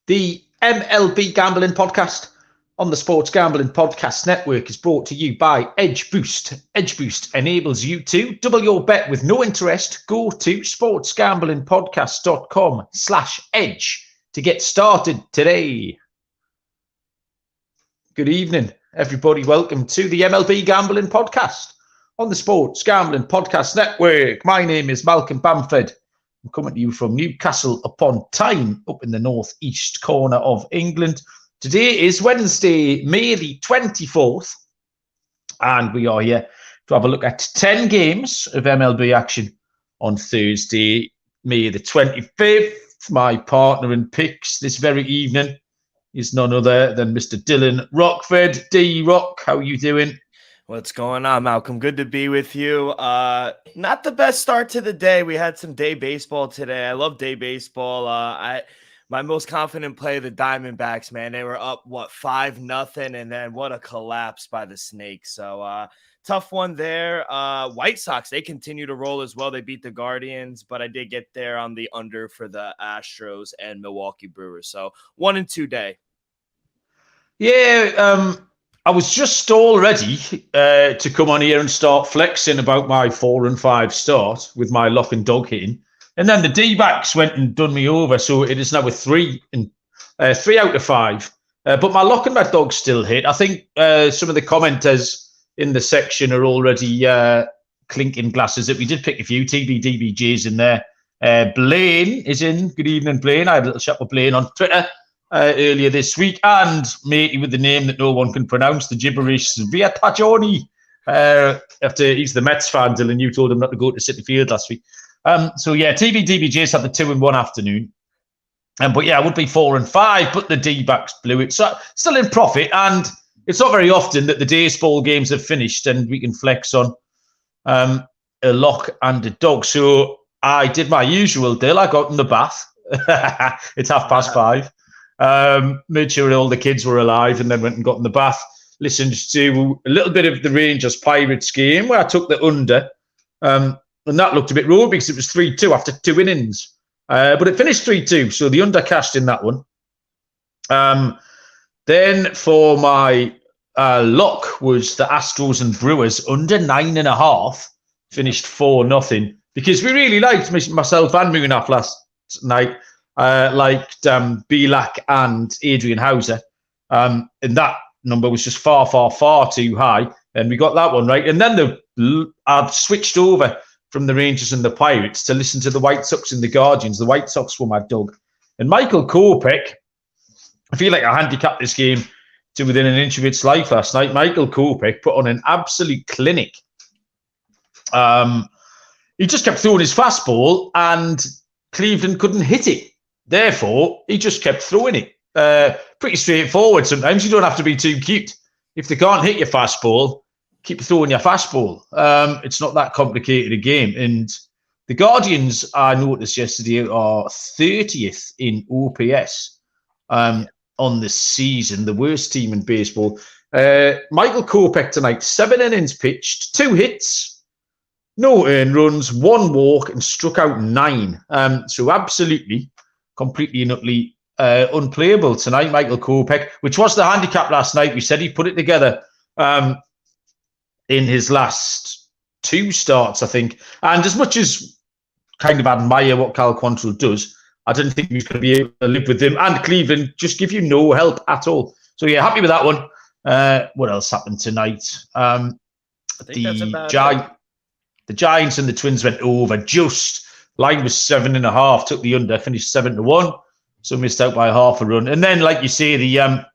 The MLB Gambling Podcast on the Sports Gambling Podcast Network is brought to you by Edge Boost. Edge Boost enables you to double your bet with no interest. Go to sportsgamblingpodcast.com/edge to get started today. Good evening, everybody. Welcome to the MLB Gambling Podcast on the Sports Gambling Podcast Network. My name is Malcolm Bamford. I'm coming to you from Newcastle upon Tyne, up in the northeast corner of England. Today is Wednesday, May the 24th, and we are here to have a look at 10 games of MLB action on Thursday, May the 25th. My partner in picks this very evening is none other than Mr. Dylan Rockford. D-Rock, how are you doing? What's going on, Malcolm? Good to be with you. Not the best start to the day. We had some day baseball today. I love day baseball. My most confident play, the Diamondbacks, man. They were up, 5-0, and then what a collapse by the Snakes. So tough one there. White Sox, they continue to roll as well. They beat the Guardians, but I did get there on the under for the Astros and Milwaukee Brewers. So 1-2 day. Yeah, I was just all ready to come on here and start flexing about my 4-5 start with my lock and dog hitting. And then the D-backs went and done me over. So it is now a 3 out of 5. But my lock and my dog still hit. I think some of the commenters in the section are already clinking glasses that we did pick a few TBDBJs in there. Blaine is in. Good evening, Blaine. I had a little chat with Blaine on Twitter earlier this week, and matey with the name that no one can pronounce, the gibberish Viatagioni. After he's the Mets fan, Dylan, you told him not to go to City Field last week. So yeah, TBDBJs had the 2-1 afternoon. But yeah, I would be 4-5, but the D-backs blew it. So still in profit, and it's not very often that the day's ball games have finished and we can flex on a lock and a dog. So I did my usual deal. I got in the bath. It's 5:30. Made sure all the kids were alive, and then went and got in the bath. Listened to a little bit of the Rangers Pirates game where I took the under, and that looked a bit raw because it was 3-2 after 2 innings, but it finished 3-2, so the under cashed in that one. Then for my lock was the Astros and Brewers under 9.5, finished 4-0 because we really liked myself and Moonaf last night. Liked Belak and Adrian Hauser. And that number was just far, far, far too high. And we got that one right. And then I've switched over from the Rangers and the Pirates to listen to the White Sox and the Guardians. The White Sox were my dog. And Michael Kopech, I feel like I handicapped this game to within an inch of its life last night. Michael Kopech put on an absolute clinic. He just kept throwing his fastball and Cleveland couldn't hit it. Therefore, he just kept throwing it. Pretty straightforward sometimes. You don't have to be too cute. If they can't hit your fastball, keep throwing your fastball. It's not that complicated a game. And the Guardians, I noticed yesterday, are 30th in OPS on the season, the worst team in baseball. Michael Kopech tonight, 7 innings pitched, 2 hits, no earned runs, 1 walk, and struck out 9. So absolutely, completely and utterly unplayable tonight, Michael Kopech, which was the handicap last night. We said he put it together in his last 2 starts, I think. And as much as kind of admire what Cal Quantrill does, I didn't think he was going to be able to live with him. And Cleveland just give you no help at all. So yeah, happy with that one. What else happened tonight? The Giants and the Twins went over just. Line was 7.5, took the under, finished 7-1. So missed out by half a run. And then, like you say, the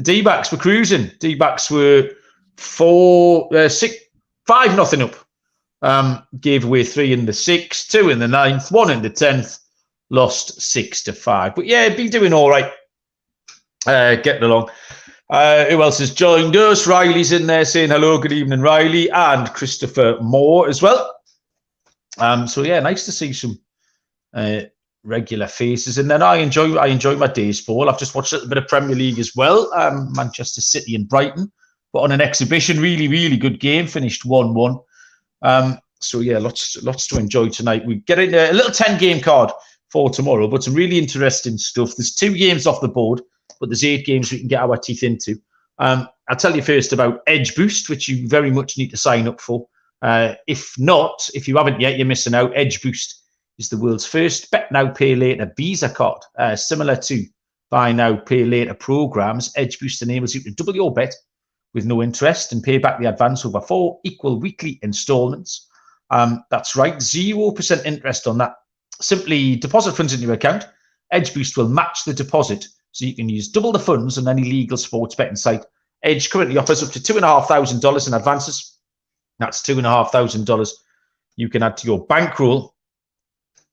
D-backs were cruising. D-backs were 5-0 up. Gave away 3 in the 6th, 2 in the 9th, 1 in the 10th. Lost 6-5. But yeah, been doing all right. Getting along. Who else has joined us? Riley's in there saying hello, good evening, Riley, and Christopher Moore as well. So yeah, nice to see some regular faces. And then I enjoy my day's ball. I've just watched a little bit of Premier League as well. Manchester City and Brighton, but on an exhibition, really, really good game. Finished 1-1. So yeah, lots to enjoy tonight. We get in a little 10-game card for tomorrow, but some really interesting stuff. There's 2 games off the board, but there's 8 games we can get our teeth into. I'll tell you first about Edge Boost, which you very much need to sign up for. If you haven't yet, you're missing out. Edge Boost is the world's first bet now, pay later Visa card. Similar to buy now, pay later programs, Edge Boost enables you to double your bet with no interest and pay back the advance over 4 equal weekly installments. That's right, 0% interest on that. Simply deposit funds into your account. Edge Boost will match the deposit, so you can use double the funds on any legal sports betting site. Edge currently offers up to $2,500 in advances. That's $2,500 you can add to your bankroll.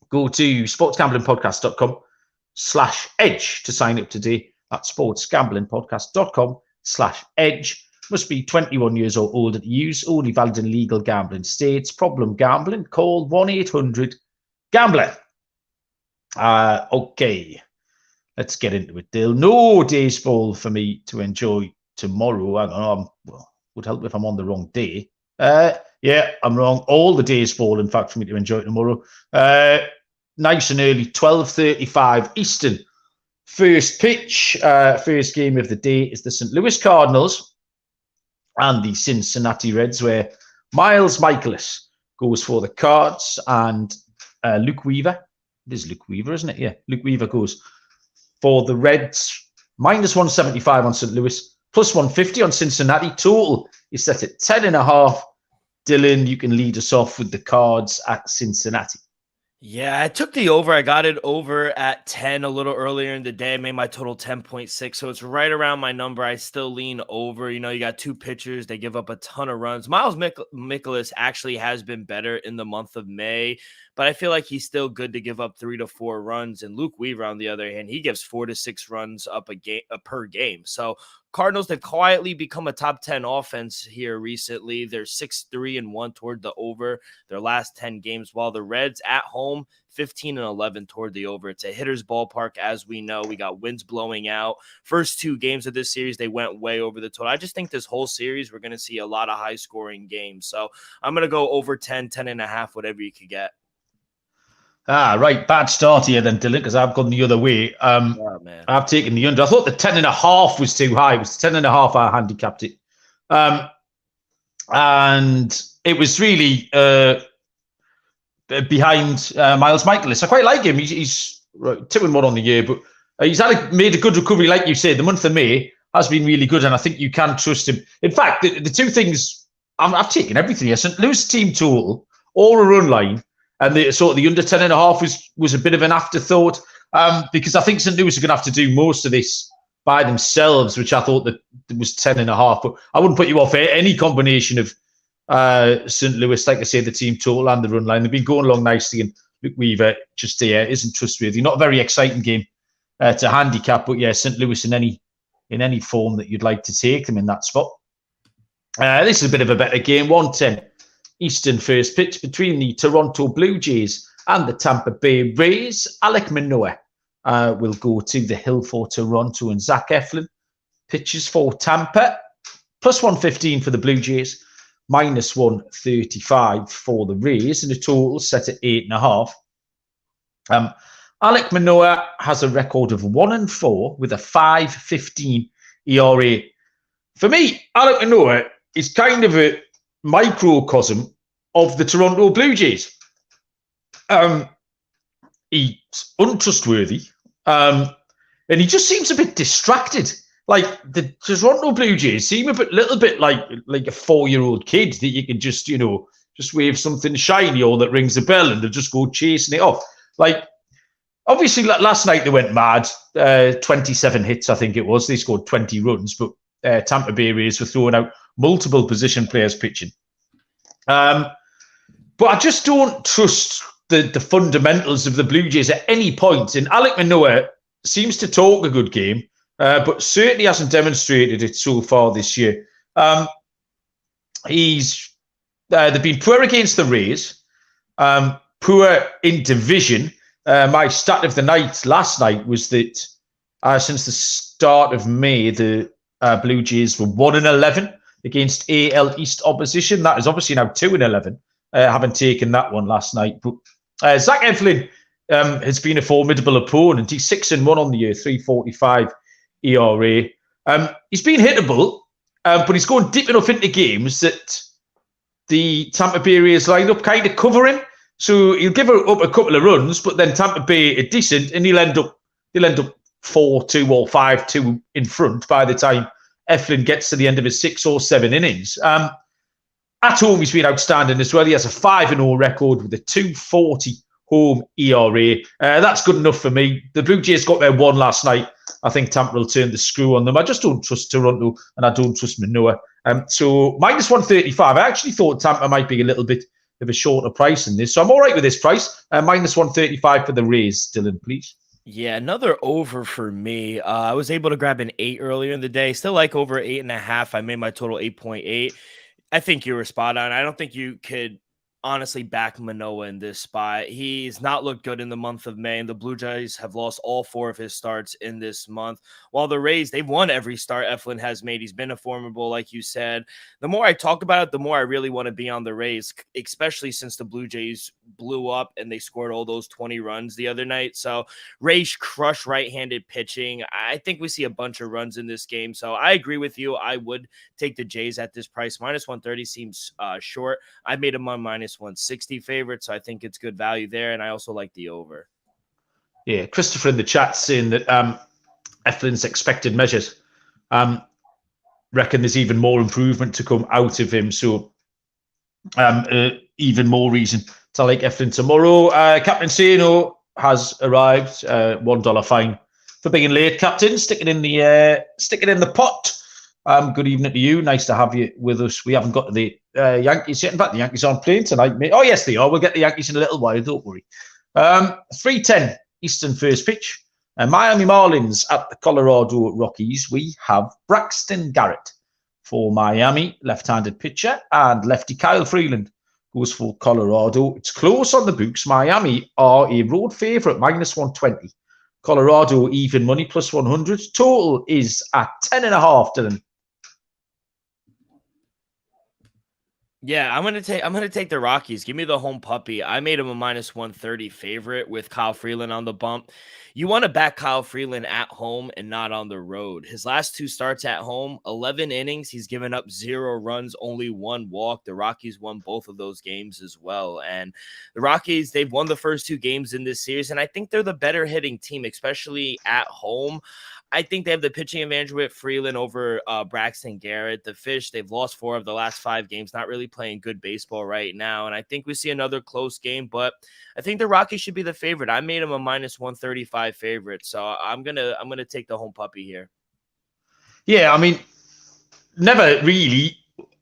Go to sportsgamblingpodcast.com/edge to sign up today. That's sportsgamblingpodcast.com/edge. Must be 21 years or older to use. Only valid in legal gambling states. Problem gambling? Call 1-800-GAMBLER. Okay. Let's get into it, Dale. No day's ball for me to enjoy tomorrow. I don't know. Would help if I'm on the wrong day. Yeah, I'm wrong. All the days ball, in fact, for me to enjoy tomorrow. Nice and early, 12:35 Eastern. First pitch, first game of the day is the St. Louis Cardinals and the Cincinnati Reds, where Miles Michaelis goes for the Cards and Luke Weaver. It is Luke Weaver, isn't it? Yeah, Luke Weaver goes for the Reds. -175 on St. Louis, +150 on Cincinnati. Total is set at 10.5. Dylan, you can lead us off with the Cards at Cincinnati. Yeah, I took the over. I got it over at 10 a little earlier in the day. I made my total 10.6, so it's right around my number. I still lean over. You know, you got 2 pitchers. They give up a ton of runs. Miles Michaelis actually has been better in the month of May, but I feel like he's still good to give up 3 to 4 runs. And Luke Weaver, on the other hand, he gives 4 to 6 runs up per game. So Cardinals have quietly become a top 10 offense here recently. They're 6-3-1 toward the over their last 10 games, while the Reds at home 15-11 toward the over. It's a hitter's ballpark, as we know. We got winds blowing out. First 2 games of this series, they went way over the total. I just think this whole series, we're going to see a lot of high-scoring games. So I'm going to go over 10, 10.5, whatever you could get. Right. Bad start here then, Dylan, because I've gone the other way. Oh, man. I've taken the under. I thought the 10.5 was too high. It was 10.5 I handicapped it. And it was really behind Miles Michaelis. I quite like him. He's 2-1 on the year, but he's made a good recovery. Like you said, the month of May has been really good, and I think you can trust him. In fact, the 2 things, I've taken everything here. St. Louis team total, or a run line, and the under 10.5 was a bit of an afterthought, because I think St. Louis are going to have to do most of this by themselves, which I thought that was 10.5. But I wouldn't put you off any combination of St. Louis, like I say, the team total and the run line. They've been going along nicely, and Luke Weaver just isn't trustworthy. Not a very exciting game to handicap, but yeah, St. Louis in any form that you'd like to take them in that spot. This is a bit of a better game. 1:10 Eastern first pitch between the Toronto Blue Jays and the Tampa Bay Rays. Alek Manoah will go to the hill for Toronto, and Zach Eflin pitches for Tampa. +115 for the Blue Jays, -135 for the Rays, and the total set at 8.5. Alek Manoah has a record of 1-4 with a 5.15 ERA. For me, Alek Manoah is kind of a microcosm of the Toronto Blue Jays. He's untrustworthy, and he just seems a bit distracted. Like the Toronto Blue Jays seem a little bit like a 4-year-old kid that you can just wave something shiny or that rings a bell and they'll just go chasing it off. Like, obviously, last night they went mad. 27 hits, I think it was. They scored 20 runs, but Tampa Bay Rays were throwing out multiple position players pitching. But I just don't trust the fundamentals of the Blue Jays at any point. And Alek Manoah seems to talk a good game, but certainly hasn't demonstrated it so far this year. They've been poor against the Rays, poor in division. My stat of the night last night was that since the start of May, the Blue Jays were 1-11 against AL East opposition. That is obviously now 2-11. Having taken that one last night, but Zach Eflin has been a formidable opponent. He's 6-1 on the year, 3.45 ERA. He's been hittable, but he's going deep enough into games that the Tampa Bay Rays lineup kind of cover him. So he'll give up a couple of runs, but then Tampa Bay are decent, and he'll end up 4-2 or 5-2 in front by the time Eflin gets to the end of his 6 or 7 innings. At home, he's been outstanding as well. He has a 5-0 record with a 2.40 home ERA. That's good enough for me. The Blue Jays got their one last night. I think Tampa will turn the screw on them. I just don't trust Toronto, and I don't trust Manoa. So minus 135. I actually thought Tampa might be a little bit of a shorter price in this. So I'm all right with this price. Minus 135 for the Rays. Dylan, please. Yeah, another over for me. I was able to grab an 8 earlier in the day. Still like over 8.5. I made my total 8.8. I think you were spot on. I don't think you could honestly back Manoa in this spot. He's not looked good in the month of May, and the Blue Jays have lost all 4 of his starts in this month. While the Rays, they've won every start Eflin has made. He's been a formidable, like you said. The more I talk about it, the more I really want to be on the Rays, especially since the Blue Jays blew up and they scored all those 20 runs the other night. So Rays crush right-handed pitching. I think we see a bunch of runs in this game. So I agree with you. I would take the Jays at this price. Minus 130 seems short. I made them on minus 160 favorite, so I think it's good value there, and I also like the over. Yeah, Christopher in the chat saying that Eflin's expected measures reckon there's even more improvement to come out of him, so even more reason to like Eflin tomorrow. Captain Sano has arrived. $1 fine for being late, Captain. Stick it in the pot. Good evening to you. Nice to have you with us. We haven't got to the Yankees yet. In fact, the Yankees aren't playing tonight, mate. Oh, yes, they are. We'll get the Yankees in a little while. Don't worry. 3:10 Eastern first pitch. Miami Marlins at the Colorado Rockies. We have Braxton Garrett for Miami, left-handed pitcher, and lefty Kyle Freeland goes for Colorado. It's close on the books. Miami are a road favourite, minus 120. Colorado even money, plus 100. Total is at 10.5, Dylan. Yeah, I'm gonna take the Rockies. Give me the home puppy. I made him a minus 130 favorite with Kyle Freeland on the bump. You want to back Kyle Freeland at home and not on the road. His last 2 starts at home, 11 innings. He's given up 0 runs, only 1 walk. The Rockies won both of those games as well. And the Rockies, they've won the first 2 games in this series, and I think they're the better hitting team, especially at home. I think they have the pitching advantage with Freeland over Braxton Garrett. The Fish, they've lost 4 of the last 5 games, not really playing good baseball right now. And I think we see another close game, but I think the Rockies should be the favorite. I made them a minus 135 favorite. So I'm gonna take the home puppy here. Yeah, I mean, never really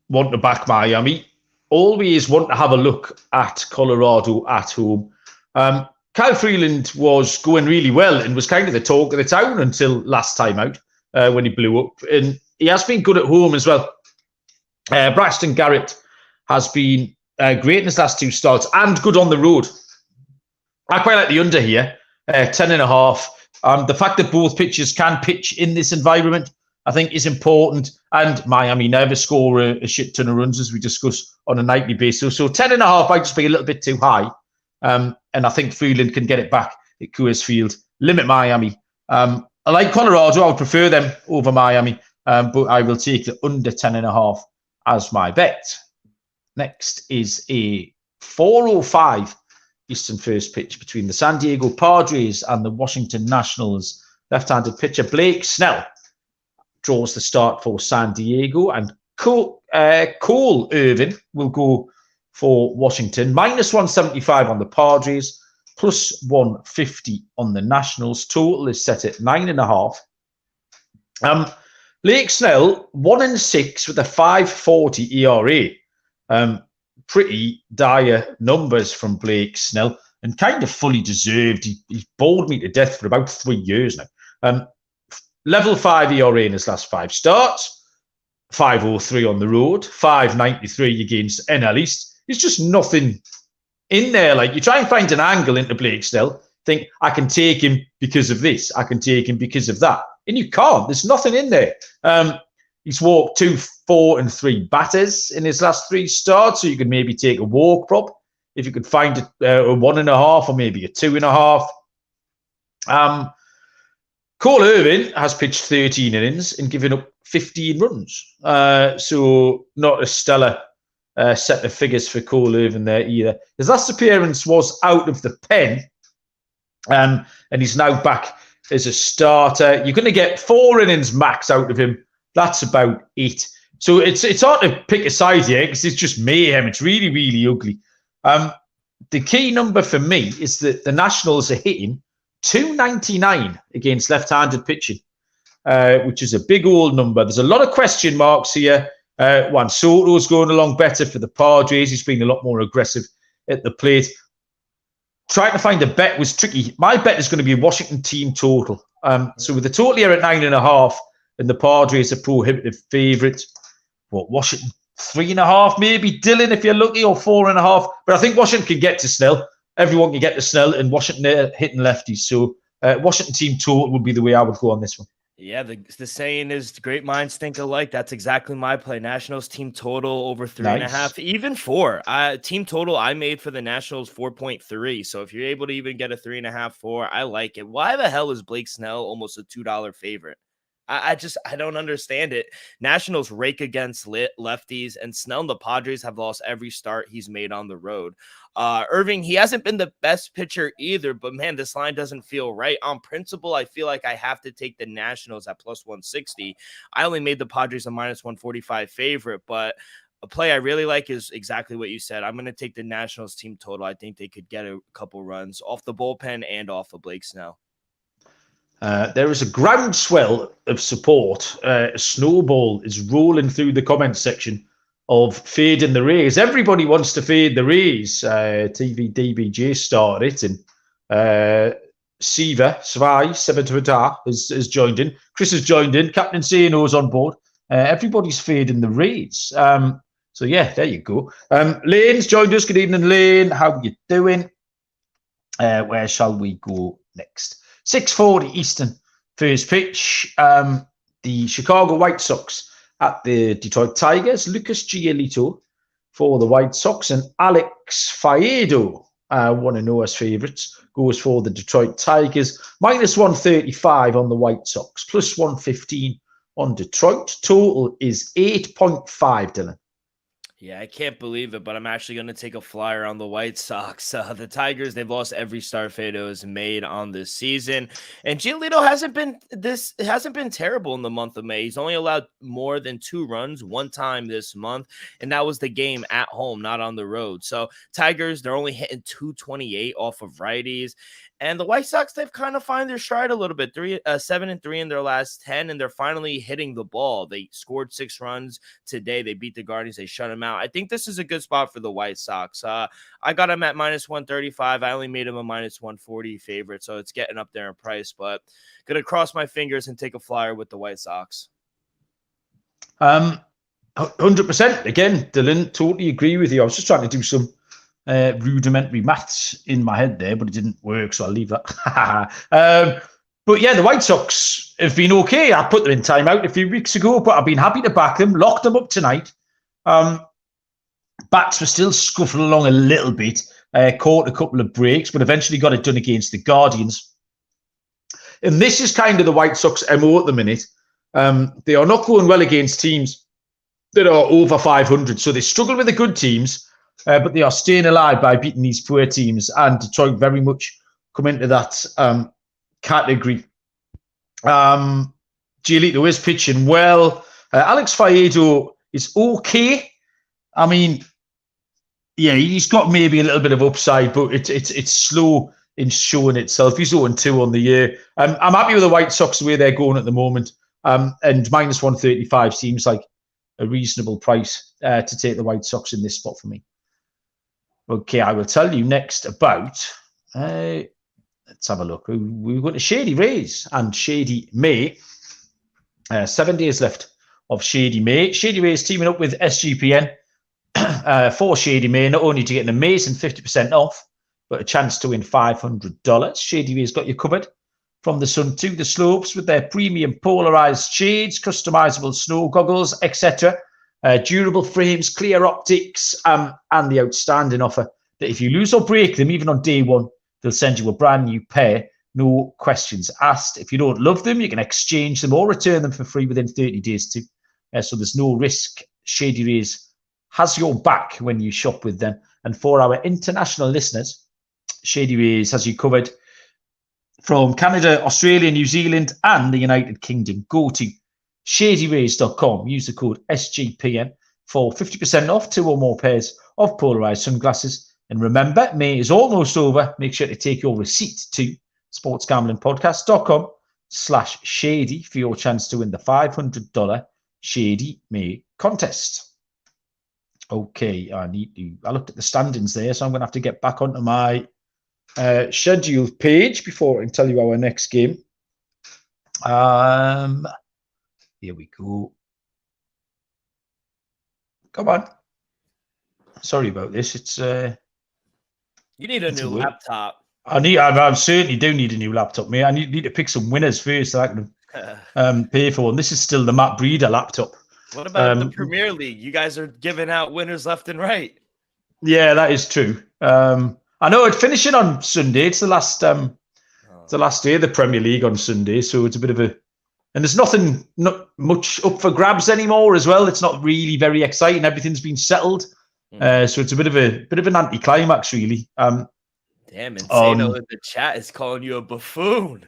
want to back Miami. Always want to have a look at Colorado at home. Kyle Freeland was going really well and was kind of the talk of the town until last time out when he blew up. And he has been good at home as well. Braxton Garrett has been great in his last 2 starts and good on the road. I quite like the under here, 10.5. The fact that both pitchers can pitch in this environment, I think, is important. And Miami never score a shit ton of runs, as we discuss on a nightly basis. So 10.5 might just be a little bit too high. And I think Freeland can get it back at Coors Field. Limit Miami. I like Colorado. I would prefer them over Miami, but I will take the under 10.5 as my bet. Next is a 4:05 Eastern first pitch between the San Diego Padres and the Washington Nationals. Left-handed pitcher Blake Snell draws the start for San Diego, and Cole Irvin will go for Washington. Minus 175 on the Padres, plus 150 on the Nationals. Total is set at 9.5. Blake Snell, 1-6 with a 5.40 ERA. Pretty dire numbers from Blake Snell, and kind of fully deserved. He's bored me to death for about 3 years now. level 5 ERA in his last 5 starts, 5.03 on the road, 5.93 against NL East. There's just nothing in there. Like, you try and find an angle into Blake Snell, think, I can take him because of this, I can take him because of that. And you can't. There's nothing in there. He's walked 2, 4, and 3 batters in his last 3 starts, so you could maybe take a walk prop if you could find a 1.5 or maybe a 2.5. Cole Irvin has pitched 13 innings and given up 15 runs. So not a stellar set of figures for Cole Irvin there either. His last appearance was out of the pen, and he's now back as a starter. You're going to get 4 innings max out of him. That's about it. So it's hard to pick a side here because it's just mayhem. It's really, really ugly. The key number for me is that the Nationals are hitting 299 against left-handed pitching, which is a big old number. There's a lot of question marks here. Juan Soto's going along better for the Padres. He's been a lot more aggressive at the plate. Trying to find a bet was tricky. My bet is going to be Washington team total. So with the total here at 9.5, and the Padres are prohibitive favourites. What, Washington 3.5 maybe, Dylan, if you're lucky, or 4.5. But I think Washington can get to Snell. Everyone can get to Snell, and Washington are hitting lefties. So Washington team total would be the way I would go on this one. Yeah, the saying is great minds think alike. That's exactly my play. Nationals team total over 3.5, even 4. Team total I made for the Nationals 4.3. So if you're able to even get a 3.5, 4, I like it. Why the hell is Blake Snell almost a $2 favorite? I don't understand it. Nationals rake against lefties, and Snell and the Padres have lost every start he's made on the road. Irving, he hasn't been the best pitcher either, but man, this line doesn't feel right. On principle, I feel like I have to take the Nationals at plus 160. I only made the Padres a minus 145 favorite, but a play I really like is exactly what you said. I'm going to take the Nationals team total. I think they could get a couple runs off the bullpen and off of Blake Snell. There is a groundswell of support. A snowball is rolling through the comments section of fading the Rays. Everybody wants to fade the Rays. TV DBJ started it, and Siva has joined in. Chris has joined in. Captain Sano's on board. Everybody's fading the Rays. So yeah, there you go. Lane's joined us. Good evening, Lane. How are you doing? Where shall we go next? 6:40 Eastern, first pitch. The Chicago White Sox at the Detroit Tigers. Lucas Giolito for the White Sox, and Alex Faedo, one of Noah's favourites, goes for the Detroit Tigers. Minus 135 on the White Sox, plus 115 on Detroit. Total is 8.5, Dylan. Yeah, I can't believe it, but I'm actually going to take a flyer on the White Sox. The Tigers, they've lost every start Fado has made on this season, and Giolito hasn't been terrible in the month of May. He's only allowed more than 2 runs one time this month, and that was the game at home, not on the road. So Tigers, they're only hitting 228 off of righties. And the White Sox, they've kind of found their stride a little bit. 7-3 in their last 10, and they're finally hitting the ball. They scored 6 runs today. They beat the Guardians. They shut them out. I think this is a good spot for the White Sox. I got them at minus 135. I only made them a minus 140 favorite, so it's getting up there in price. But going to cross my fingers and take a flyer with the White Sox. 100%. Again, Dylan, totally agree with you. I was just trying to do some rudimentary maths in my head there, but it didn't work, so I'll leave that. But yeah, the White Sox have been okay. I put them in timeout a few weeks ago, but I've been happy to back them. Locked them up tonight. Bats were still scuffling along a little bit. Caught a couple of breaks, but eventually got it done against the Guardians. And this is kind of the White Sox MO at the minute. They are not going well against teams that are over 500, so they struggle with the good teams. But they are staying alive by beating these poor teams, and Detroit very much come into that category. Giolito is pitching well. Alex Faedo is okay. I mean, yeah, he's got maybe a little bit of upside, but it's slow in showing itself. He's 0-2 on the year. I'm happy with the White Sox the way they're going at the moment, and minus 135 seems like a reasonable price to take the White Sox in this spot for me. Okay, I will tell you next about, let's have a look. We're going to Shady Rays and Shady May. 7 days left of Shady May. Shady May is teaming up with SGPN for Shady May, not only to get an amazing 50% off, but a chance to win $500. Shady May's got you covered from the sun to the slopes with their premium polarized shades, customizable snow goggles, etc. Durable frames, clear optics, and the outstanding offer that if you lose or break them, even on day one, they'll send you a brand new pair. No questions asked. If you don't love them, you can exchange them or return them for free within 30 days too. So there's no risk. Shady Rays has your back when you shop with them. And for our international listeners, Shady Rays has you covered from Canada, Australia, New Zealand, and the United Kingdom. Go to shadyrays.com. Use the code SGPN for 50% off 2 or more pairs of polarized sunglasses. And remember, May is almost over. Make sure to take your receipt to sportsgamblingpodcast.com/shady for your chance to win the $500 Shady May contest. Okay, I looked at the standings there, so I'm going to have to get back onto my schedule page before I can tell you our next game. Here we go. Come on. Sorry about this. It's you need a new laptop. I certainly do need a new laptop, mate. I need to pick some winners first so I can pay for one. This is still the Matt Breeder laptop. What about the Premier League? You guys are giving out winners left and right. Yeah, that is true. I know it's finishing on Sunday. It's the last day of the Premier League on Sunday, so it's a bit of a, and there's not much up for grabs anymore as well. It's not really very exciting. Everything's been settled, so it's a bit of an anticlimax, really. Damn, Insano in the chat is calling you a buffoon.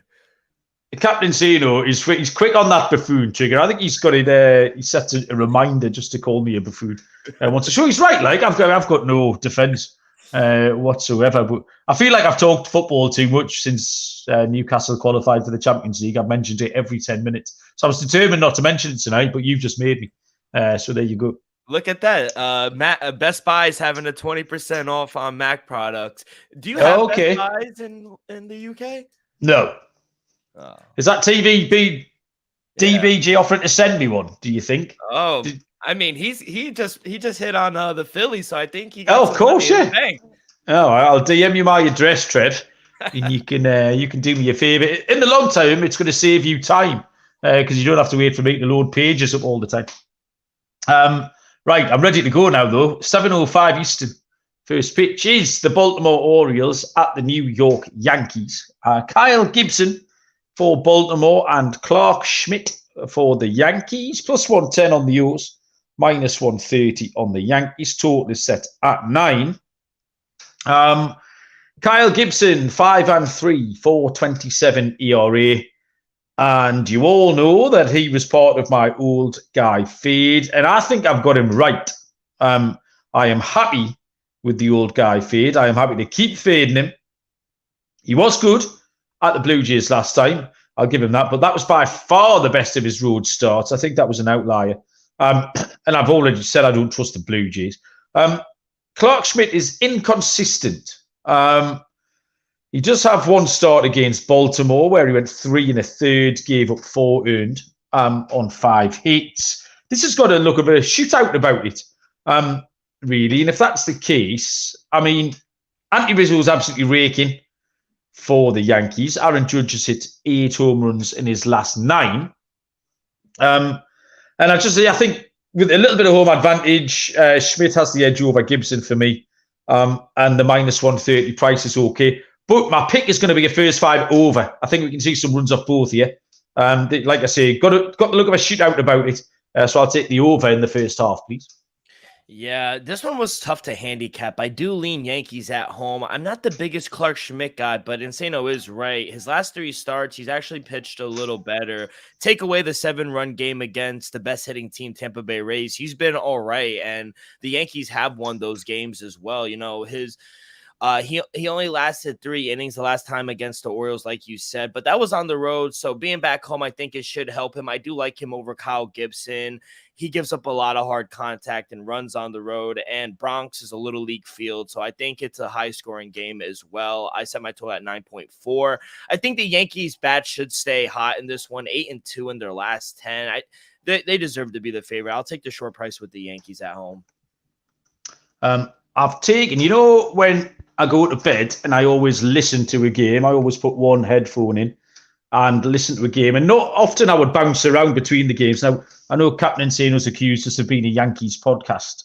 Captain Zeno he's quick on that buffoon trigger. I think he's got it. He sets a reminder just to call me a buffoon. Wants to show he's right. Like I've got no defence whatsoever. But I feel like I've talked football too much since Newcastle qualified for the Champions League. I've mentioned it every 10 minutes, so I was determined not to mention it tonight. But you've just made me. So there you go. Look at that. Best Buy is having a 20% off on Mac products. Do you have Best Buys in the UK? No. Oh. Is that DBG offering to send me one? Do you think? Oh, I mean, he just hit on the Phillies, so I think he. Got of course, yeah. Oh, I'll DM you my address, Trev, and you can do me a favour. In the long term, it's going to save you time because you don't have to wait for me to load pages up all the time. Right, I'm ready to go now, though. 7:05 Eastern. First pitch is the Baltimore Orioles at the New York Yankees. Kyle Gibson for Baltimore and Clark Schmidt for the Yankees. Plus 110 on the O's, minus 130 on the Yankees. Total is set at 9. Kyle Gibson, 5-3, 4.27 ERA. And you all know that he was part of my old guy fade. And I think I've got him right. I am happy with the old guy fade. I am happy to keep fading him. He was good at the Blue Jays last time. I'll give him that. But that was by far the best of his road starts. I think that was an outlier. And I've already said I don't trust the Blue Jays. Clark Schmidt is inconsistent. He does have one start against Baltimore where he went 3 1/3, gave up 4 earned on 5 hits. This has got a look of a shootout about it, really. And if that's the case, I mean, Anthony Rizzo's absolutely raking for the Yankees. Aaron Judge has hit 8 home runs in his last 9. And I think with a little bit of home advantage, Schmidt has the edge over Gibson for me. And the minus 130 price is okay. But my pick is going to be a first 5 over. I think we can see some runs off both here. Like I say, got the look of a shootout about it. So I'll take the over in the first half, please. Yeah, this one was tough to handicap. I do lean Yankees at home. I'm not the biggest Clark Schmidt guy, but Insano is right. His last 3 starts, he's actually pitched a little better. Take away the 7-run game against the best hitting team, Tampa Bay Rays. He's been all right, and the Yankees have won those games as well. You know, his He only lasted 3 innings the last time against the Orioles, like you said, but that was on the road. So being back home, I think it should help him. I do like him over Kyle Gibson. He gives up a lot of hard contact and runs on the road, and Bronx is a little league field. So I think it's a high scoring game as well. I set my total at 9.4. I think the Yankees bat should stay hot in this one, 8-2 in their last 10. They deserve to be the favorite. I'll take the short price with the Yankees at home. I've taken, when I go to bed and I always listen to a game, I always put one headphone in and listen to a game. And not often I would bounce around between the games. Now, I know Captain Insano's accused us of being a Yankees podcast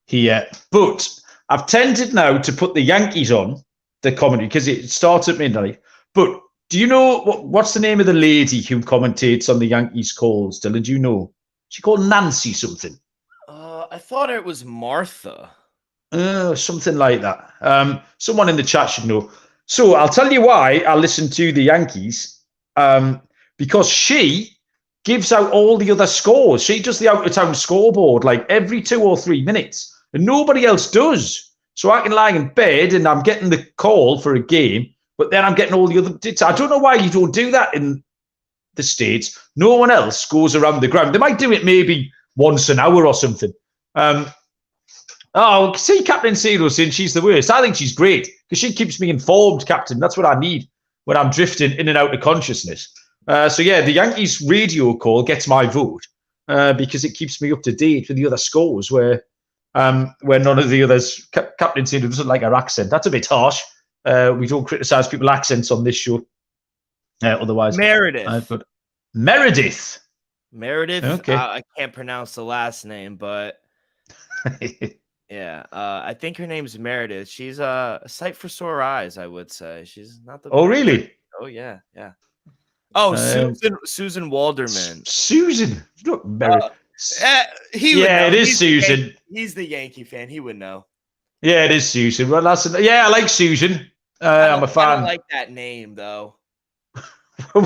here, but I've tended now to put the Yankees on the commentary because it starts at midnight. But do you know what's the name of the lady who commentates on the Yankees calls, Dylan? Do you know? She called Nancy something. I thought it was Martha. Something like that. Someone in the chat should know. So I'll tell you why I listen to the Yankees. Because she gives out all the other scores. She does the out-of-town scoreboard like every 2 or 3 minutes. And nobody else does. So I can lie in bed and I'm getting the call for a game, but then I'm getting all the other bits. I don't know why you don't do that in the States. No one else goes around the ground. They might do it maybe once an hour or something. See, Captain Cero saying she's the worst. I think she's great because she keeps me informed, Captain. That's what I need when I'm drifting in and out of consciousness. The Yankees radio call gets my vote because it keeps me up to date with the other scores where none of the others. Captain Cero doesn't like her accent. That's a bit harsh. We don't criticize people's accents on this show. Otherwise, Meredith. Meredith. Okay. I can't pronounce the last name, but yeah, I think her name's Meredith. She's a sight for sore eyes, I would say. She's not the. Oh, really? Oh, yeah. Oh, Susan Walderman. Susan, not Meredith. It is Susan. He's the Yankee fan. He would know. Yeah, it is Susan. Well, I like Susan. I'm a fan. I don't like that name though.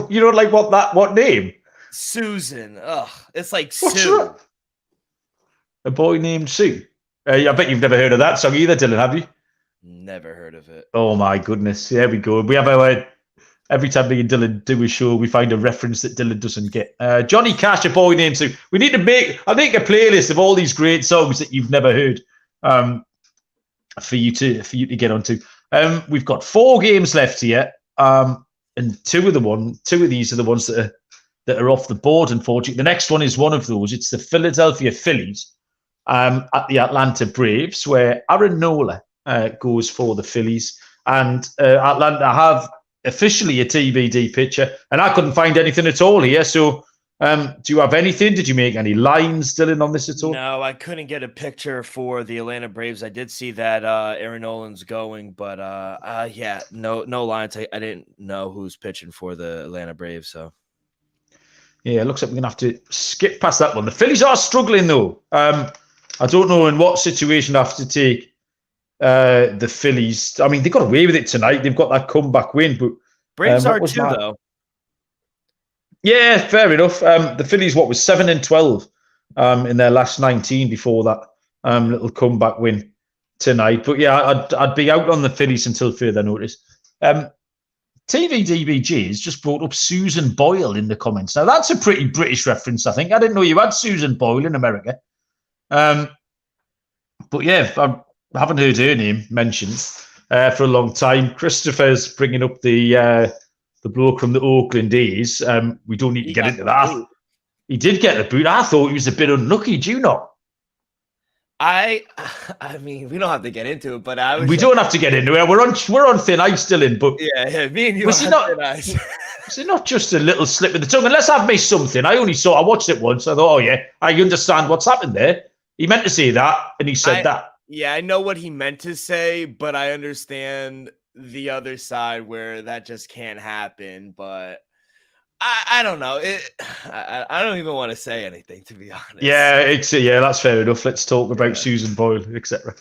You don't like what name? Susan. Ugh, it's like What's Sue. That? A boy named Sue. I bet you've never heard of that song either, Dylan, have you? Never heard of it. Oh my goodness. There we go. We have every time me and Dylan do a show, we find a reference that Dylan doesn't get. Johnny Cash, A Boy Named Sue. We need to make a playlist of all these great songs that you've never heard for you to get onto. We've got 4 games left here. And two of these are the ones that are off the board, unfortunately. The next one is one of those. It's the Philadelphia Phillies at the Atlanta Braves, where Aaron Nola goes for the Phillies. And Atlanta have officially a TBD pitcher, and I couldn't find anything at all here. So do you have anything? Did you make any lines, Dylan, on this at all? No, I couldn't get a picture for the Atlanta Braves. I did see that Aaron Nolan's going, but no lines. I didn't know who's pitching for the Atlanta Braves. So yeah, it looks like we're gonna have to skip past that one. The Phillies are struggling though. I don't know in what situation I have to take the Phillies. I mean, they got away with it tonight. They've got that comeback win, but Braves are too though. Yeah, fair enough. The Phillies, what was 7-12 in their last 19 before that little comeback win tonight. But yeah, I'd be out on the Phillies until further notice. TVDBG has just brought up Susan Boyle in the comments. Now that's a pretty British reference, I think. I didn't know you had Susan Boyle in America. But yeah, I haven't heard her name mentioned for a long time. Christopher's bringing up the bloke from the Oakland A's. We don't need to get into that. He did get the boot. I thought he was a bit unlucky. Do you not? I mean, we don't have to get into it, but we don't have to get into it. We're on thin ice, Dylan. But yeah, me and you was on thin ice. Was it not just a little slip of the tongue? Unless I've missed something. I watched it once. I thought, oh yeah, I understand what's happened there. He meant to say that, and he said that. Yeah, I know what he meant to say, but I understand the other side where that just can't happen. But I don't know. I don't even want to say anything, to be honest. Yeah, that's fair enough. Let's talk about Susan Boyle, etc.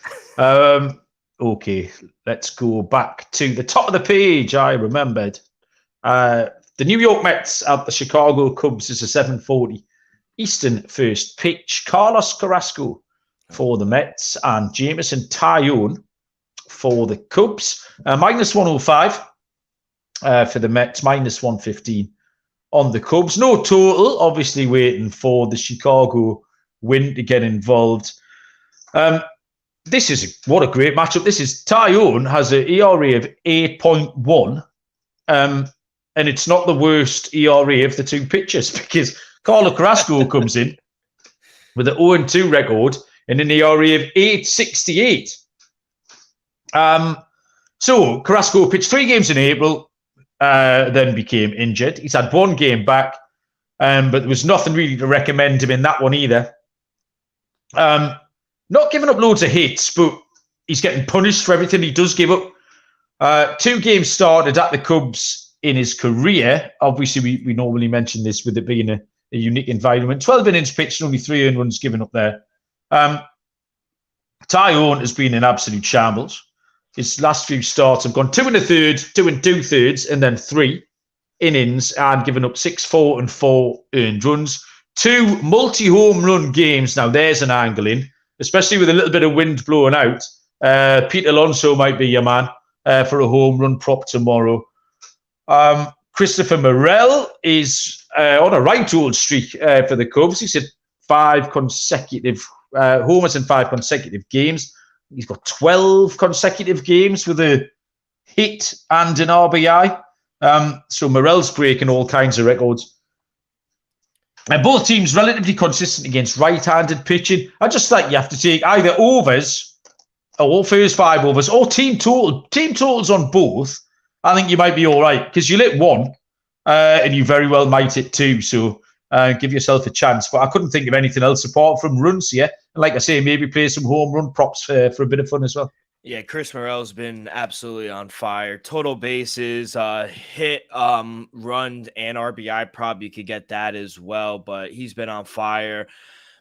Okay, let's go back to the top of the page. I remembered the New York Mets at the Chicago Cubs is a 7:40 Eastern first pitch. Carlos Carrasco for the Mets and Jameson Taillon for the Cubs. Minus 105 for the Mets, minus 115 on the Cubs. No total, obviously waiting for the Chicago win to get involved. What a great matchup. This is Tyone has an ERA of 8.1. And it's not the worst ERA of the two pitchers because Carlos Carrasco comes in with an 0-2 record and an ERA of 8.68. So Carrasco pitched 3 games in April, then became injured. He's had 1 game back, but there was nothing really to recommend him in that one either. Not giving up loads of hits, but he's getting punished for everything he does give up. 2 games started at the Cubs in his career. Obviously, we normally mention this with it being a unique environment. 12 innings pitched, only 3 earned runs given up there. Tyone has been in absolute shambles. His last few starts have gone 2 1/3, 2 2/3, and then 3 innings and given up 6, 4, and 4 earned runs. 2 multi-home run games. Now, there's an angle in, especially with a little bit of wind blowing out. Pete Alonso might be your man for a home run prop tomorrow. Christopher Morel is on a right old streak for the Cubs. He's had 5 consecutive homers in 5 consecutive games. He's got 12 consecutive games with a hit and an RBI. So Morel's breaking all kinds of records. And both teams relatively consistent against right-handed pitching. I just think you have to take either overs or first 5 overs or team totals on both. I think you might be all right because you'll hit 1 and you very well might hit 2. So give yourself a chance. But I couldn't think of anything else apart from runs here. And like I say, maybe play some home run props for a bit of fun as well. Yeah, Chris Morel's been absolutely on fire. Total bases, hit, run, and RBI prop. You could get that as well, but he's been on fire.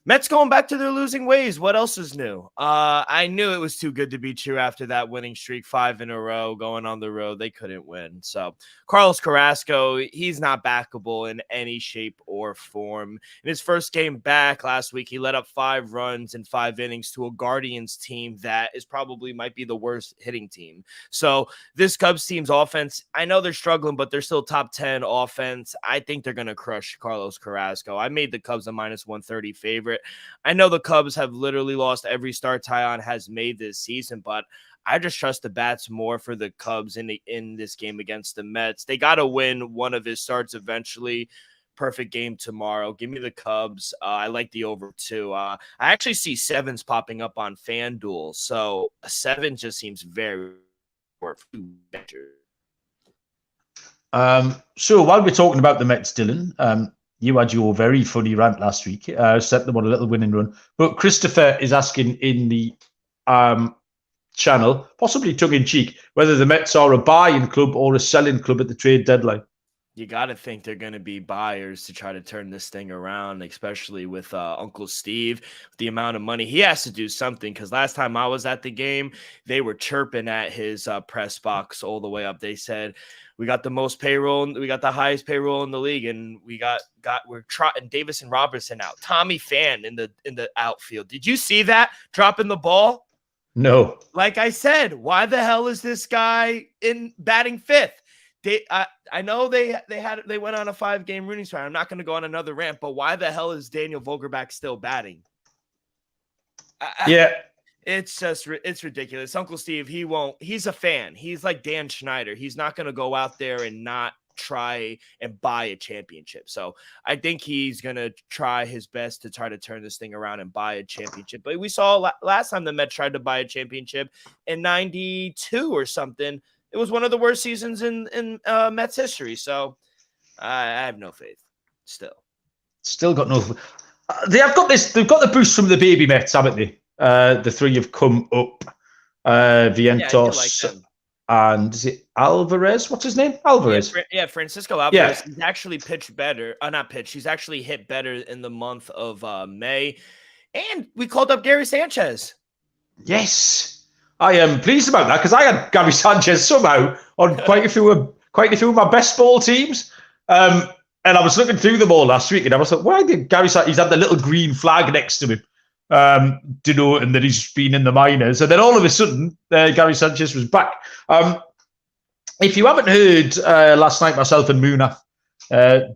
Mets going back to their losing ways. What else is new? I knew it was too good to be true after that winning streak, 5 in a row, going on the road. They couldn't win. So Carlos Carrasco, he's not backable in any shape or form. In his first game back last week, he let up 5 runs in 5 innings to a Guardians team that is probably might be the worst hitting team. So this Cubs team's offense, I know they're struggling, but they're still top 10 offense. I think they're going to crush Carlos Carrasco. I made the Cubs a minus 130 favorite. I know the Cubs have literally lost every start Tyon has made this season, but I just trust the bats more for the Cubs in this game against the Mets. They got to win one of his starts eventually. Perfect game tomorrow. Give me the Cubs. I like the over too. I actually see 7s popping up on FanDuel, so a 7 just seems very better. So while we're talking about the Mets, Dylan, you had your very funny rant last week. Set them on a little winning run. But Christopher is asking in the channel, possibly tongue-in-cheek, whether the Mets are a buying club or a selling club at the trade deadline. You got to think they're going to be buyers to try to turn this thing around, especially with Uncle Steve. With the amount of money, he has to do something because last time I was at the game, they were chirping at his press box all the way up. They said, we got the most payroll. We got the highest payroll in the league, and we're trotting Davis and Robertson out. Tommy Pham in the outfield. Did you see that dropping the ball? No. Like I said, why the hell is this guy in batting 5th? I know they went on a 5-game winning streak. I'm not going to go on another rant, but why the hell is Daniel Vogelbach still batting? Yeah. It's ridiculous. Uncle Steve, he's a fan. He's like Dan Schneider. He's not going to go out there and not try and buy a championship. So I think he's going to try his best to try to turn this thing around and buy a championship. But we saw last time the Mets tried to buy a championship in 92 or something. It was one of the worst seasons in Mets history. So I have no faith Still got no. They've got the boost from the baby Mets, haven't they? The 3 have come up. Vientos and is it Alvarez? What's his name? Alvarez. Yeah, Francisco Alvarez. Yeah. He's actually pitched better. Not pitched. He's actually hit better in the month of May. And we called up Gary Sanchez. Yes. I am pleased about that because I had Gary Sanchez somehow on quite a few of my best ball teams. And I was looking through them all last week and I was like, why did Gary Sanchez, he's had the little green flag next to him. denoting that he's been in the minors. And then all of a sudden, Gary Sanchez was back. If you haven't heard, last night myself and Munaf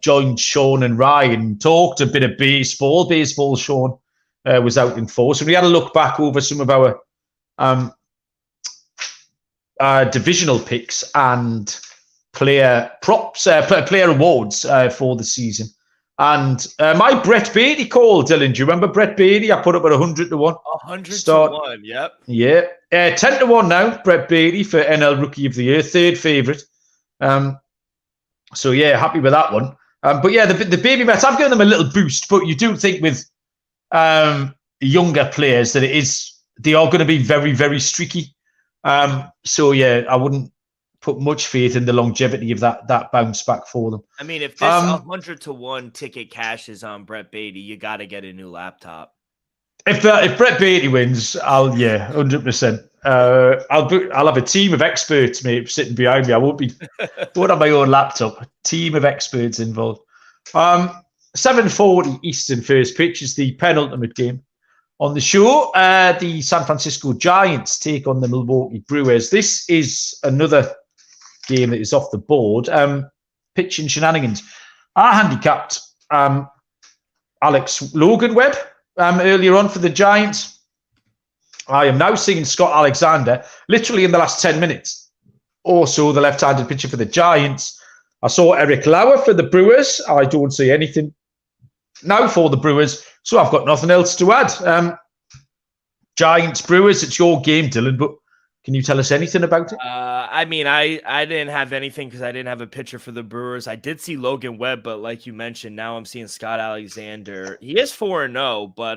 joined Sean and Ryan, talked a bit of baseball. Baseball, Sean was out in force. And we had a look back over some of our divisional picks and player props, player awards for the season. And my Brett Beatty call, Dylan. Do you remember Brett Beatty? I put up at 100 to 1. 100 to 1, yep. Yeah. 10 to 1 now, Brett Beatty for NL Rookie of the Year, third favourite. So, yeah, happy with that one. But, yeah, the baby Mets, I've given them a little boost. But you do think with younger players that they are going to be very, very streaky. So, yeah, I wouldn't put much faith in the longevity of that bounce back for them. I mean, if this 100 to 1 ticket cashes on Brett Beatty, you got to get a new laptop. If Brett Beatty wins, 100%. I'll have a team of experts, mate, sitting behind me. I won't have my own laptop. A team of experts involved. 7:40 Eastern first pitch is the penultimate game on the show. The San Francisco Giants take on the Milwaukee Brewers. This is another game that is off the board. Pitching shenanigans. I handicapped Alex Logan Webb earlier on for the Giants. I am now seeing Scott Alexander literally in the last 10 minutes. Also, the left-handed pitcher for the Giants. I saw Eric Lauer for the Brewers. I don't see anything now for the Brewers, so I've got nothing else to add. Giants, Brewers, it's your game, Dylan, but can you tell us anything about it? I mean, I didn't have anything because I didn't have a pitcher for the Brewers. I did see Logan Webb, but like you mentioned, now I'm seeing Scott Alexander. He is 4-0, but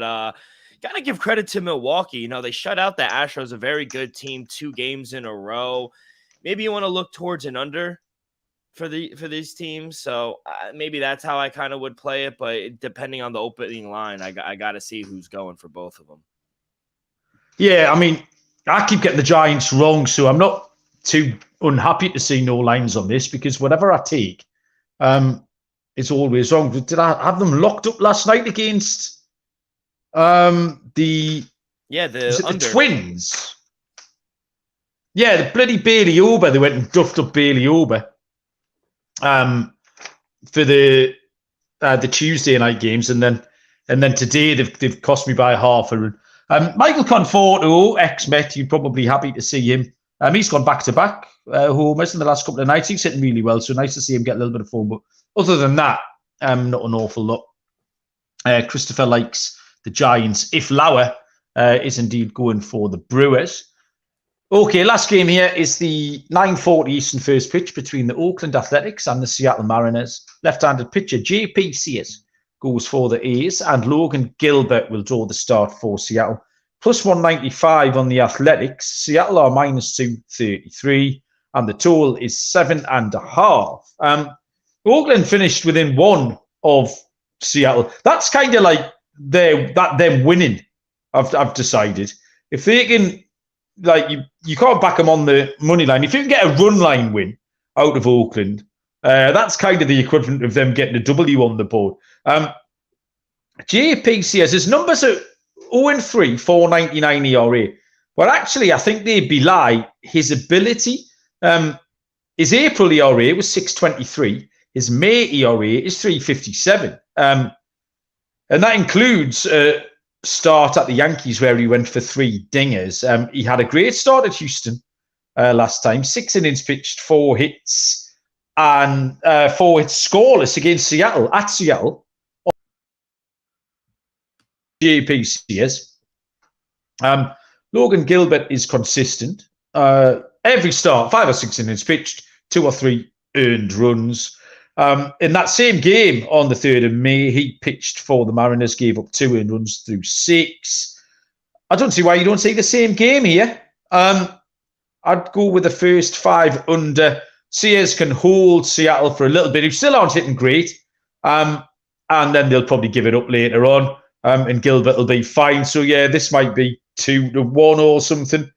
got to give credit to Milwaukee. You know, they shut out the Astros, a very good team, 2 games in a row. Maybe you want to look towards an under for these teams. So maybe that's how I kind of would play it. But depending on the opening line, I got to see who's going for both of them. Yeah, I mean, I keep getting the Giants wrong, so I'm not too unhappy to see no lines on this because whatever I take, it's always wrong. Did I have them locked up last night against the Twins? Yeah, the bloody Bailey Ober. They went and duffed up Bailey Ober for the Tuesday night games, and then today they've cost me by half a run. Michael Conforto, ex-Met, you're probably happy to see him. He's gone back-to-back homers in the last couple of nights. He's hitting really well, so nice to see him get a little bit of form. But other than that, not an awful lot. Christopher likes the Giants, if Lauer is indeed going for the Brewers. Okay, last game here is the 9:40 Eastern first pitch between the Oakland Athletics and the Seattle Mariners. Left-handed pitcher J.P. Sears goes for the A's, and Logan Gilbert will draw the start for Seattle. Plus 195 on the Athletics. Seattle are minus 233, and the total is 7.5. Oakland finished within 1 of Seattle. That's kind of like them winning. I've decided if they can, like you can't back them on the money line. If you can get a run line win out of Oakland, that's kind of the equivalent of them getting a W on the board. JPCS, his numbers are 0-3, 4.99 ERA. But actually, I think they belie his ability. His April ERA was 6.23. His May ERA is 3.57. And that includes a start at the Yankees where he went for 3 dingers. He had a great start at Houston last time. 6 innings pitched, 4 hits, and 4 hits scoreless against Seattle, at Seattle. JPCS. Logan Gilbert is consistent. Every start, 5 or 6 innings pitched, 2 or 3 earned runs. In that same game on the 3rd of May, he pitched for the Mariners, gave up 2 earned runs through 6. I don't see why you don't see the same game here. I'd go with the first 5 under. Sears can hold Seattle for a little bit, who still aren't hitting great. And then they'll probably give it up later on. And Gilbert will be fine. So, yeah, this might be 2-1 or something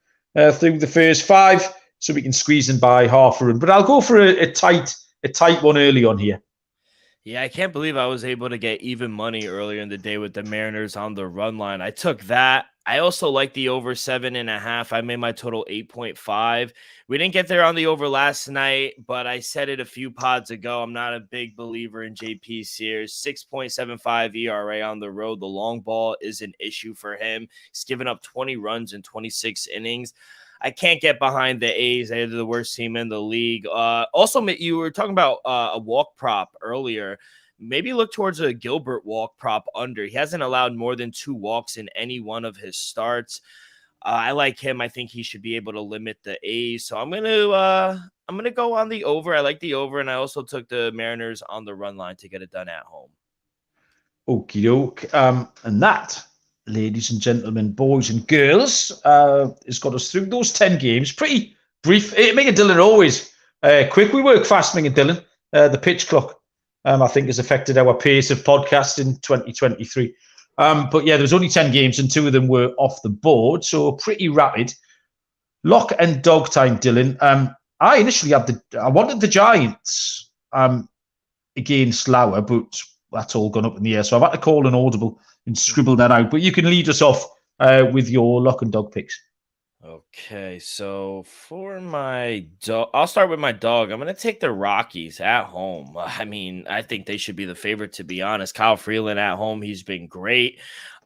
through the first 5. So we can squeeze in by half a run. But I'll go for a tight one early on here. Yeah, I can't believe I was able to get even money earlier in the day with the Mariners on the run line. I took that. I also like the over 7.5. I made my total 8.5. We didn't get there on the over last night, but I said it a few pods ago. I'm not a big believer in JP Sears. 6.75 ERA on the road. The long ball is an issue for him. He's given up 20 runs in 26 innings. I can't get behind the A's. They're the worst team in the league. Also, you were talking about a walk prop earlier. Maybe look towards a Gilbert walk prop under. He hasn't allowed more than 2 walks in any one of his starts. I like him. I think he should be able to limit the A's. So I'm gonna go on the over. I like the over, and I also took the Mariners on the run line to get it done at home. Okie doke. And that, ladies and gentlemen, boys and girls, has got us through those 10 games. Pretty brief. Me and Dylan are always quick. We work fast, me and Dylan. The pitch clock, I think, has affected our pace of podcast in 2023. But yeah, there was only 10 games and 2 of them were off the board. So pretty rapid. Lock and dog time, Dylan. I initially I wanted the Giants against Lauer, but that's all gone up in the air. So I've had to call an audible and scribble that out. But you can lead us off with your lock and dog picks. Okay, so for my dog, I'll start with my dog. I'm going to take the Rockies at home. I mean, I think they should be the favorite, to be honest. Kyle Freeland at home, he's been great.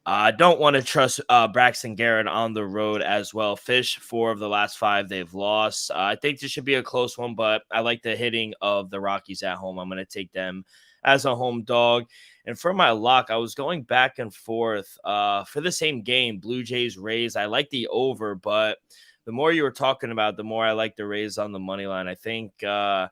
I don't want to trust Braxton Garrett on the road as well. Fish, 4 of the last 5 they've lost. I think this should be a close one, but I like the hitting of the Rockies at home. I'm going to take them as a home dog. And for my lock, I was going back and forth for the same game, Blue Jays, Rays. I like the over, but the more you were talking about, the more I like the Rays on the money line. I think I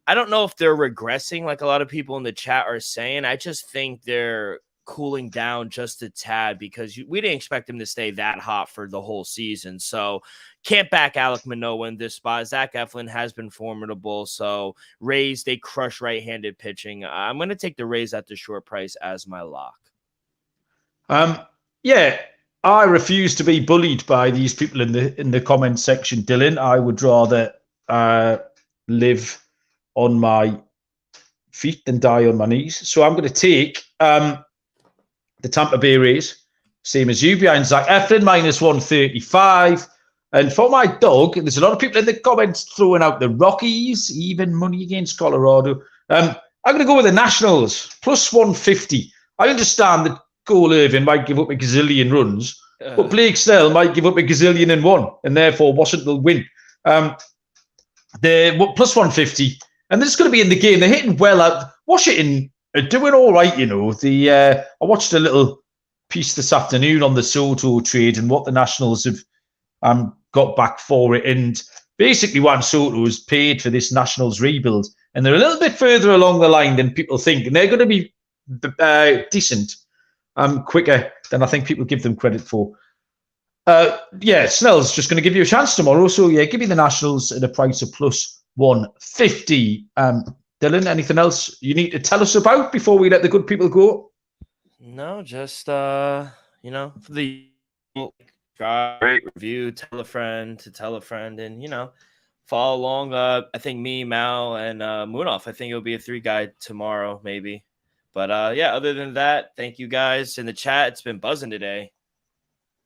don't know if they're regressing like a lot of people in the chat are saying. I just think they're cooling down just a tad because we didn't expect him to stay that hot for the whole season. So can't back Alek Manoah in this spot. Zach Eflin has been formidable. So Rays, they crush right-handed pitching. I'm going to take the Rays at the short price as my lock. Yeah, I refuse to be bullied by these people in the comment section, Dylan. I would rather live on my feet than die on my knees. So I'm going to take the Tampa Bay Rays, same as you, behind Zach Eflin, minus 135. And for my dog, there's a lot of people in the comments throwing out the Rockies, even money against Colorado. I'm going to go with the Nationals, plus 150. I understand that Cole Irvin might give up a gazillion runs, but Blake Snell might give up a gazillion and 1, and therefore Washington will win. They're plus 150, and they're just going to be in the game. They're hitting well out. Washington are doing all right, you know. I watched a little piece this afternoon on the Soto trade and what the Nationals have got back for it. And basically Juan Soto has paid for this Nationals rebuild. And they're a little bit further along the line than people think. And they're going to be decent quicker than I think people give them credit for. Snell's just going to give you a chance tomorrow. So, yeah, give me the Nationals at a price of plus 150. Dylan, anything else you need to tell us about before we let the good people go? No, just, for the great review, tell a friend to tell a friend, and, follow along. I think me, Mal, and Moonoff, I think it'll be a 3-guy tomorrow, maybe. But, other than that, thank you guys in the chat. It's been buzzing today.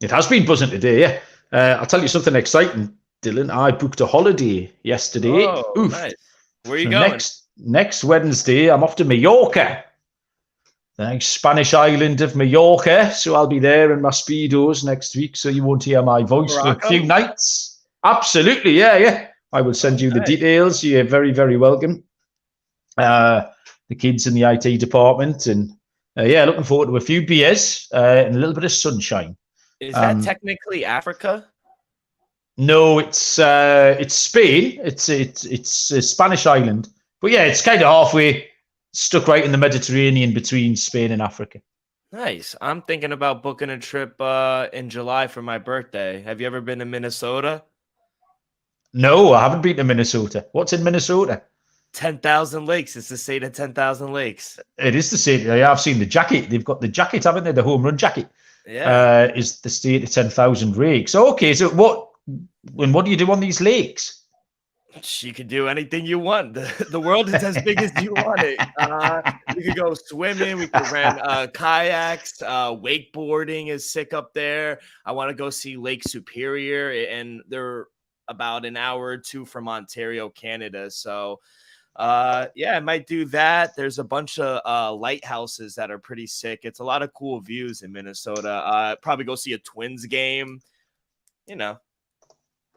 It has been buzzing today, yeah. I'll tell you something exciting, Dylan. I booked a holiday yesterday. Oh, oof. Nice. Where are you going? Next Wednesday, I'm off to Mallorca. The nice Spanish island of Mallorca. So I'll be there in my Speedos next week, so you won't hear my voice for a few nights. Absolutely, yeah. I will send you the details. You're very, very welcome. The kids in the IT department. And, looking forward to a few beers and a little bit of sunshine. Is that technically Africa? No, it's Spain. It's a Spanish island. But yeah, it's kind of halfway stuck right in the Mediterranean between Spain and Africa. Nice. I'm thinking about booking a trip in July for my birthday. Have you ever been to Minnesota? No, I haven't been to Minnesota. What's in Minnesota? 10,000 lakes. It's the state of 10,000 lakes. It is the state. Yeah, I've seen the jacket. They've got the jacket, haven't they? The home run jacket. Yeah. Is the state of 10,000 lakes. Okay, so what do you do on these lakes? You can do anything you want. The world is as big as you want it. We could go swimming. We could rent kayaks. Wakeboarding is sick up there. I want to go see Lake Superior, and they're about an hour or two from Ontario, Canada. So, yeah, I might do that. There's a bunch of lighthouses that are pretty sick. It's a lot of cool views in Minnesota. Probably go see a Twins game.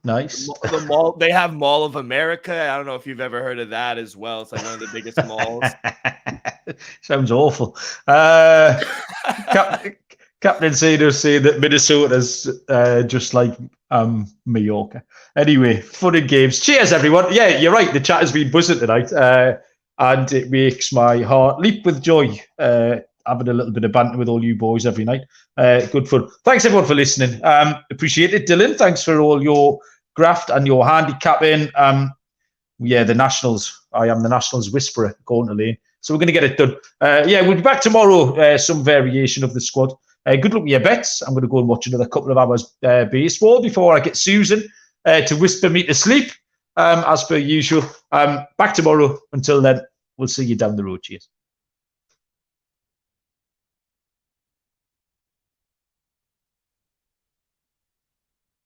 Nice. The mall, they have Mall of America. I don't know if you've ever heard of that as well. It's like one of the biggest malls. Sounds awful. Captain Cedar saying that Minnesota's just like Mallorca. Anyway, fun and games. Cheers, everyone. Yeah, you're right. The chat has been buzzing tonight, and it makes my heart leap with joy. Having a little bit of banter with all you boys every night. Good fun. Thanks, everyone, for listening. Appreciate it. Dylan, thanks for all your graft and your handicapping. Yeah, the Nationals. I am the Nationals whisperer going to lane. So we're going to get it done. Yeah, we'll be back tomorrow. Some variation of the squad. Good luck with your bets. I'm going to go and watch another couple of hours baseball before I get Susan to whisper me to sleep, as per usual. Back tomorrow. Until then, we'll see you down the road. Cheers.